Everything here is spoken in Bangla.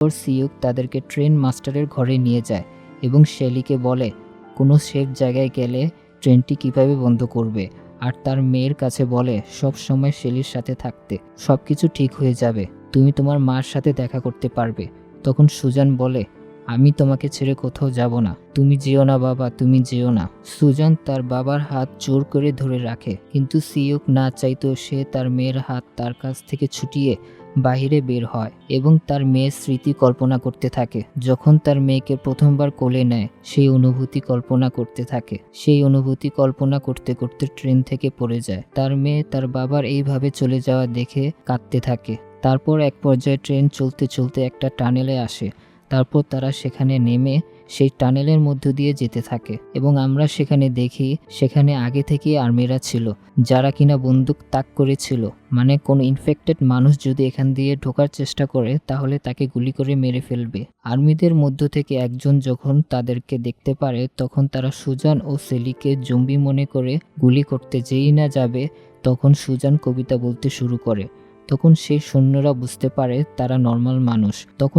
ওর সিউক তাদেরকে ট্রেন মাস্টারের ঘরে নিয়ে যায় এবং শেলিকে বলে কোনো সেফ জায়গায় গেলে ট্রেনটি কিভাবে বন্ধ করবে, আর তার মেয়ের কাছে বলে সব সময় শেলির সাথে থাকতে, সব কিছু ঠিক হয়ে যাবে, তুমি তোমার মার সাথে দেখা করতে পারবে। তখন সুজান বলে আমি তোমাকে ছেড়ে কোথাও যাব না, তুমি যেও না বাবা, তুমি যেও না। সুজান তার বাবার হাত জোর করে ধরে রাখে, কিন্তু সিউক না চাইতেও সে তার মেয়ের হাত তার কাছ থেকে ছুটিয়ে বাহিরে বের হয় এবং তার মেয়ের স্মৃতি কল্পনা করতে থাকে। যখন তার মেয়েকে প্রথমবার কোলে নেয় সেই অনুভূতি কল্পনা করতে থাকে। সেই অনুভূতি কল্পনা করতে করতে ট্রেন থেকে পড়ে যায়। তার মেয়ে তার বাবার এইভাবে চলে যাওয়া দেখে কাঁদতে থাকে। তারপর এক পর্যায়ে ট্রেন চলতে চলতে একটা টানেলে আসে। তারপর তারা সেখানে নেমে সেই টানেলের মধ্য দিয়ে যেতে থাকে এবং আমরা সেখানে দেখি সেখানে আগে থেকেই আর্মিরা ছিল, যারা কিনা বন্দুক তাক করেছিল, মানে কোনো ইনফেক্টেড মানুষ যদি এখান দিয়ে ঢোকার চেষ্টা করে তাহলে তাকে গুলি করে মেরে ফেলবে। আর্মিদের মধ্য থেকে একজন যখন তাদেরকে দেখতে পারে তখন তারা সুজান ও সেলিকে জম্বি মনে করে গুলি করতে যেই না যাবে তখন সুজান কবিতা বলতে শুরু করে। তখন সেই সৈন্যরা বুঝতে পারে তারা নর্মাল মানুষ। তখন